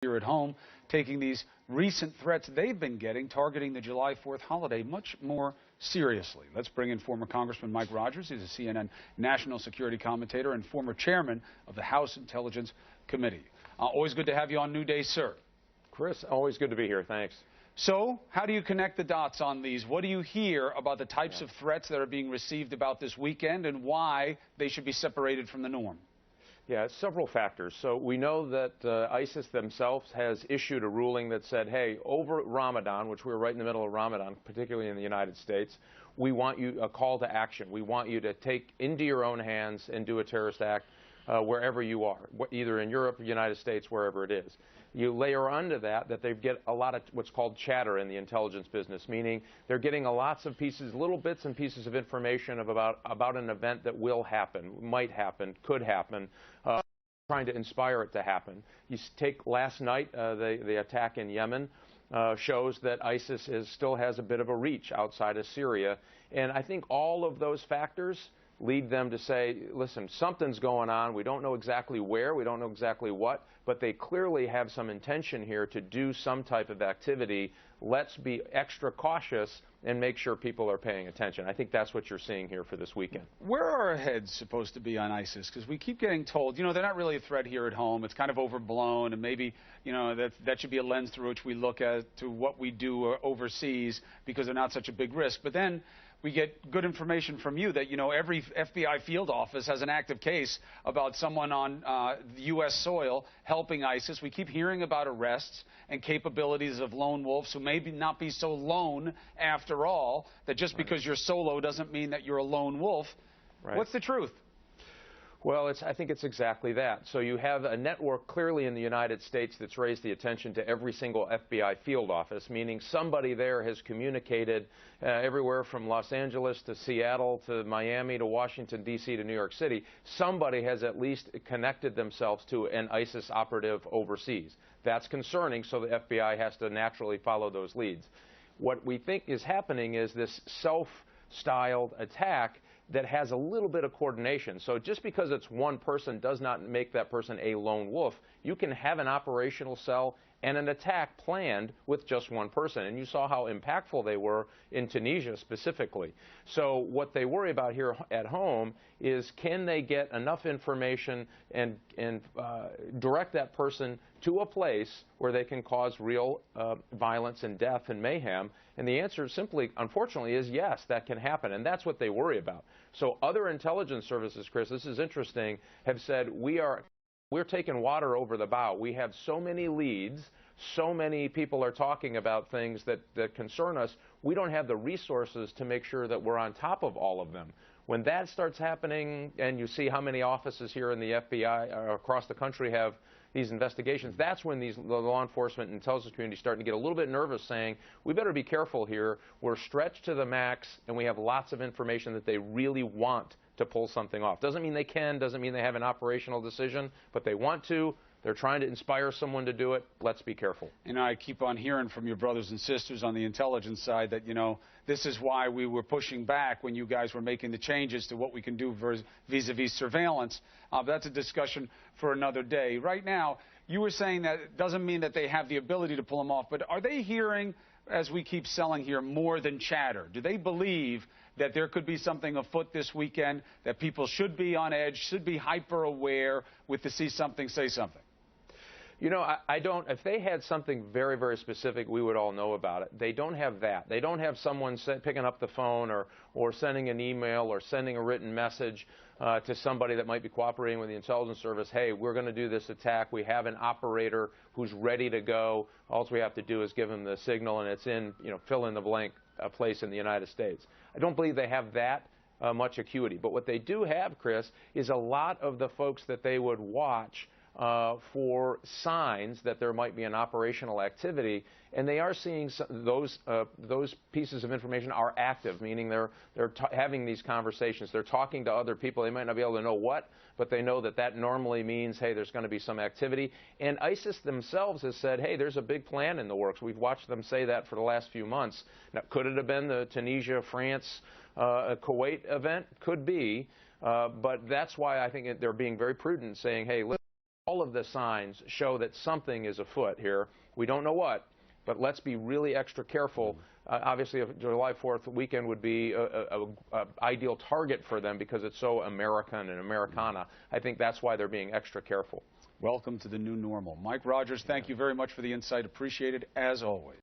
here at home, taking these recent threats they've been getting, targeting the July 4th holiday much more seriously. Let's bring in former Congressman Mike Rogers. He's a CNN national security commentator and former chairman of the House Intelligence Committee. Always good to have you on New Day, sir. Chris, always good to be here. Thanks. So, how do you connect the dots on these? What do you hear about the types of threats that are being received about this weekend and why they should be separated from the norm? Yeah, several factors. So we know that ISIS themselves has issued a ruling that said, hey, over Ramadan, which we're right in the middle of Ramadan, particularly in the United States, we want you a call to action. We want you to take into your own hands and do a terrorist act wherever you are, either in Europe or United States, wherever it is. You layer onto that they get a lot of what's called chatter in the intelligence business, meaning they're getting lots of pieces, little bits and pieces of information about an event that will happen, might happen, could happen, trying to inspire it to happen. You take last night, the attack in Yemen shows that ISIS still has a bit of a reach outside of Syria. And I think all of those factors lead them to say, listen, something's going on. We don't know exactly where. We don't know exactly what. But they clearly have some intention here to do some type of activity. Let's be extra cautious and make sure people are paying attention. I think that's what you're seeing here for this weekend. Where are our heads supposed to be on ISIS? Because we keep getting told, you know, they're not really a threat here at home. It's kind of overblown, and maybe, you know, that should be a lens through which we look at to what we do overseas because they're not such a big risk. But then we get good information from you that, you know, every FBI field office has an active case about someone on U.S. soil helping ISIS. We keep hearing about arrests and capabilities of lone wolves who may not be so lone after all, that just because you're solo doesn't mean that you're a lone wolf. Right. What's the truth? Well, I think it's exactly that. So you have a network clearly in the United States that's raised the attention to every single FBI field office, meaning somebody there has communicated everywhere from Los Angeles to Seattle to Miami to Washington, D.C. to New York City. Somebody has at least connected themselves to an ISIS operative overseas. That's concerning, so the FBI has to naturally follow those leads. What we think is happening is this self-styled attack that has a little bit of coordination. So just because it's one person does not make that person a lone wolf. You can have an operational cell and an attack planned with just one person. And you saw how impactful they were in Tunisia specifically. So what they worry about here at home is, can they get enough information and direct that person to a place where they can cause real violence and death and mayhem? And the answer simply, unfortunately, is yes, that can happen. And that's what they worry about. So other intelligence services, Chris, this is interesting, have said we're taking water over the bow. We have so many leads, so many people are talking about things that concern us. We don't have the resources to make sure that we're on top of all of them. When that starts happening, and you see how many offices here in the FBI across the country have these investigations, that's when the law enforcement and intelligence community is starting to get a little bit nervous, saying, we better be careful here. We're stretched to the max, and we have lots of information that they really want to pull something off. Doesn't mean they can, doesn't mean they have an operational decision, but they want to. They're trying to inspire someone to do it. Let's be careful. You know, I keep on hearing from your brothers and sisters on the intelligence side that, you know, this is why we were pushing back when you guys were making the changes to what we can do vis-a-vis surveillance. But that's a discussion for another day. Right now, you were saying that it doesn't mean that they have the ability to pull them off, but are they hearing, as we keep selling here, more than chatter? Do they believe that there could be something afoot this weekend, that people should be on edge, should be hyper aware with to see something, say something? You know, I don't, if they had something very, very specific, we would all know about it. They don't have that. They don't have someone picking up the phone or sending an email or sending a written message to somebody that might be cooperating with the intelligence service. Hey, we're going to do this attack. We have an operator who's ready to go. All we have to do is give them the signal, and it's in, you know, fill in the blank place in the United States. I don't believe they have that much acuity. But what they do have, Chris, is a lot of the folks that they would watch for signs that there might be an operational activity, and they are seeing those pieces of information are active, meaning they're having these conversations. They're talking to other people. They might not be able to know what, but they know that normally means, hey, there's going to be some activity. And ISIS themselves has said, hey, there's a big plan in the works. We've watched them say that for the last few months. Now, could it have been the Tunisia, France, Kuwait event? Could be, but that's why I think they're being very prudent, saying, hey, listen, All of the signs show that something is afoot here. We don't know what, but let's be really extra careful. Obviously, July 4th weekend would be an ideal target for them because it's so American and Americana. I think that's why they're being extra careful. Welcome to the new normal. Mike Rogers, thank you very much for the insight. Appreciated as always.